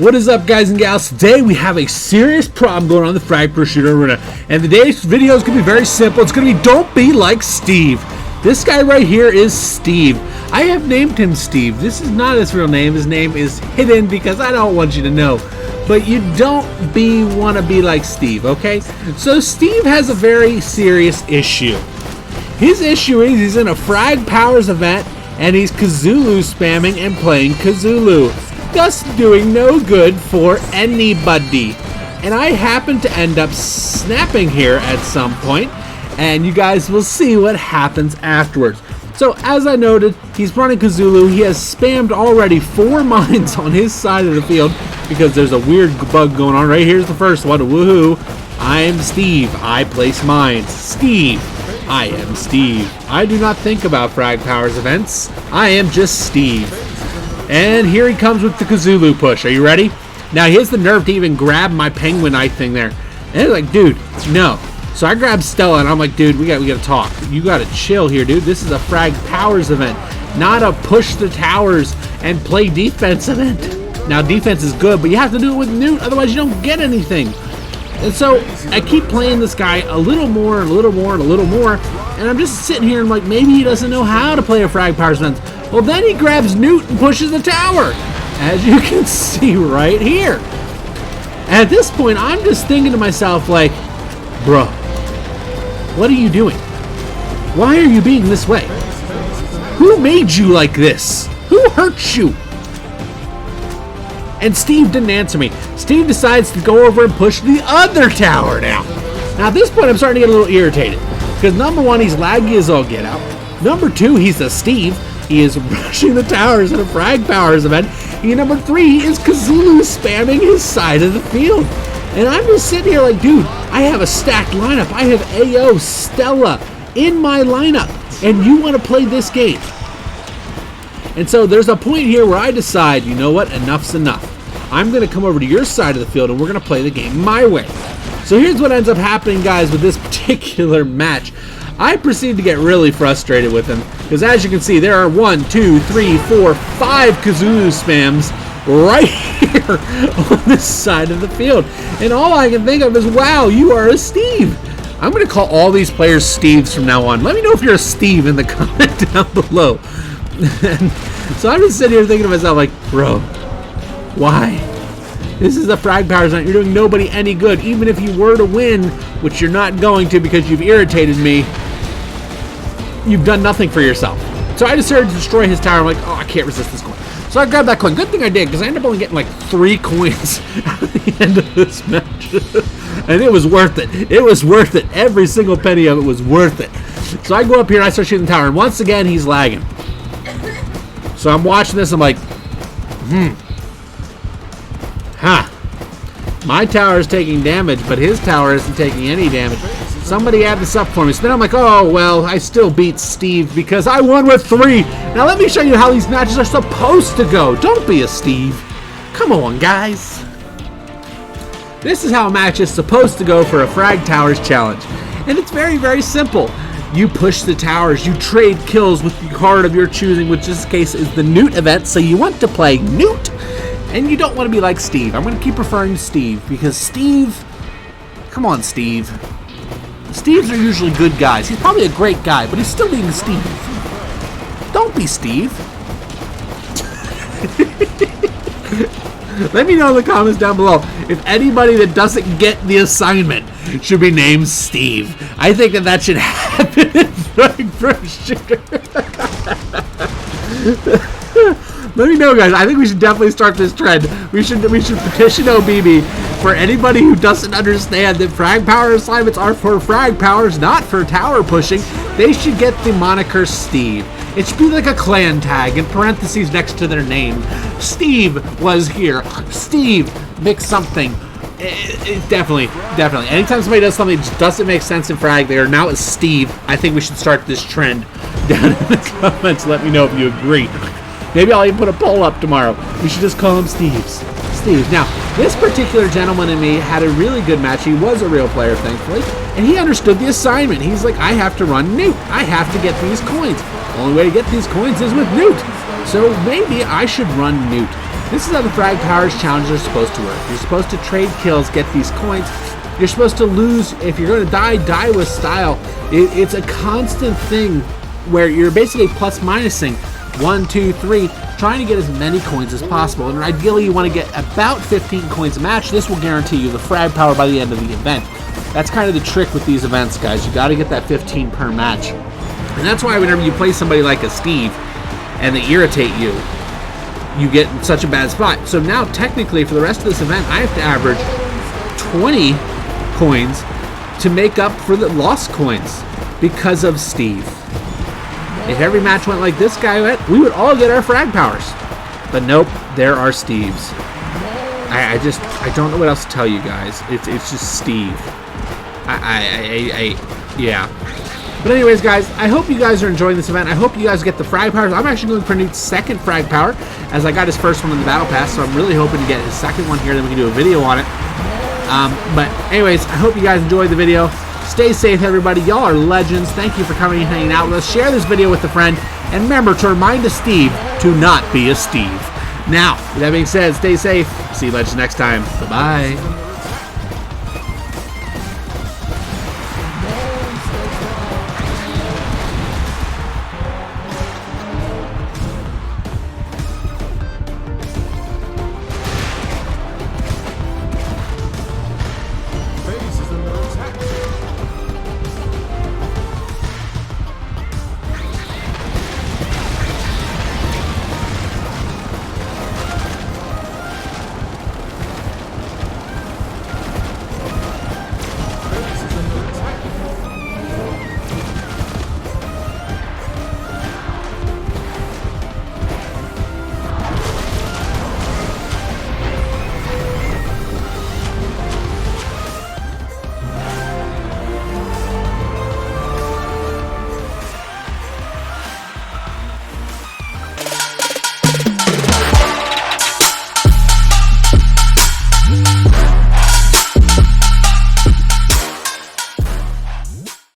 What is up, guys and gals? Today we have a serious problem going on in the Frag Pro Shooter Arena, and today's video is going to be very simple. It's going to be don't be like Steve. This guy right here is Steve. I have named him Steve. This is not his real name. His name is hidden because I don't want you to know. But you don't want to be like Steve, okay? So Steve has a very serious issue. His issue is he's in a FRAG Powers event and he's Cthulhu spamming and playing Cthulhu, thus doing no good for anybody. And I happen to end up snapping here at some point, and you guys will see what happens afterwards. So as I noted, he's running Cthulhu. He has spammed already 4 mines on his side of the field because there's a weird bug going on. Right here's the first one. Woohoo! I am Steve. I place mines. Steve. I am Steve. I do not think about Frag Powers events. I am just Steve. And here he comes with the Cthulhu push. Are you ready? Now he has the nerve to even grab my penguinite thing there. And he's like, dude, no. So I grabbed Stella and I'm like, dude, we gotta talk. You gotta chill here, dude. This is a Frag Powers event, not a push the towers and play defense event. Now defense is good, but you have to do it with Noot, otherwise you don't get anything. And so I keep playing this guy a little more and a little more and a little more, and I'm just sitting here and like, maybe he doesn't know how to play a Frag Powers event. Well, then he grabs Noot and pushes the tower, as you can see right here. And at this point, I'm just thinking to myself like, bro, what are you doing? Why are you being this way? Who made you like this? Who hurt you? And Steve didn't answer me. Steve decides to go over and push the other tower now. Now at this point, I'm starting to get a little irritated. Because number one, he's laggy as all get out. Number two, he's a Steve. He is rushing the towers at a Frag Powers event. And number three, he is Cthulhu spamming his side of the field. And I'm just sitting here like, dude, I have a stacked lineup. I have AO, Stella in my lineup. And you want to play this game. And so there's a point here where I decide, you know what, enough's enough. I'm going to come over to your side of the field and we're going to play the game my way. So here's what ends up happening, guys, with this particular match. I proceed to get really frustrated with him because, as you can see, there are 1, 2, 3, 4, 5 Cthulhu spams right here on this side of the field. And all I can think of is, wow, you are a Steve. I'm going to call all these players Steves from now on. Let me know if you're a Steve in the comment down below. And so I'm just sitting here thinking to myself like, bro, why? This is a Frag Powers event. You're doing nobody any good. Even if you were to win, which you're not going to because you've irritated me, you've done nothing for yourself. So I decided to destroy his tower. I'm like, oh, I can't resist this coin. So I grabbed that coin. Good thing I did, because I ended up only getting like 3 coins at the end of this match. And it was worth it. It was worth it. Every single penny of it was worth it. So I go up here and I start shooting the tower. And once again, he's lagging. So I'm watching this. I'm like, my tower is taking damage, but his tower isn't taking any damage. Somebody add this up for me. So then I'm like, oh, well, I still beat Steve because I won with 3. Now let me show you how these matches are supposed to go. Don't be a Steve. Come on, guys. This is how a match is supposed to go for a Frag Towers challenge. And it's very, very simple. You push the towers. You trade kills with the card of your choosing, which in this case is the Noot event. So you want to play Noot. And you don't want to be like Steve. I'm going to keep referring to Steve because Steve, come on, Steve. Steves are usually good guys. He's probably a great guy, but he's still being Steve. Don't be Steve. Let me know in the comments down below if anybody that doesn't get the assignment should be named Steve. I think that should happen in Frag Pro Shooter. Let me know, guys. I think we should definitely start this trend. We should petition OBB for anybody who doesn't understand that Frag Power assignments are for Frag Powers, not for tower pushing. They should get the moniker Steve. It should be like a clan tag in parentheses next to their name. Steve was here. Steve mix something. Definitely. Anytime somebody does something that just doesn't make sense in Frag, they are now a Steve. I think we should start this trend. Down in the comments, let me know if you agree. Maybe I'll even put a poll up tomorrow. We should just call him Steves. Now, this particular gentleman and me had a really good match. He was a real player, thankfully, and he understood the assignment. He's like, I have to run Noot. I have to get these coins. The only way to get these coins is with Noot. So maybe I should run Noot. This is how the Frag Powers challenges are supposed to work. You're supposed to trade kills, get these coins. You're supposed to lose. If you're going to die, die with style. It's a constant thing where you're basically plus minusing 1, 2, 3, trying to get as many coins as possible. And ideally, you want to get about 15 coins a match. This will guarantee you the Frag Power by the end of the event. That's kind of the trick with these events, guys. You got to get that 15 per match. And that's why whenever you play somebody like a Steve and they irritate you, you get in such a bad spot. So now, technically, for the rest of this event, I have to average 20 coins to make up for the lost coins because of Steve. If every match went like this guy went, we would all get our Frag Powers. But nope, there are Steves. I don't know what else to tell you guys. It's just Steve. Yeah. But anyways, guys, I hope you guys are enjoying this event. I hope you guys get the Frag Powers. I'm actually going for Noot's second Frag Power, as I got his first one in the Battle Pass, so I'm really hoping to get his second one here, then we can do a video on it. But anyways, I hope you guys enjoyed the video. Stay safe, everybody. Y'all are legends. Thank you for coming and hanging out with us. Share this video with a friend, and remember to remind a Steve to not be a Steve. Now, with that being said, stay safe. See you legends next time. Bye-bye.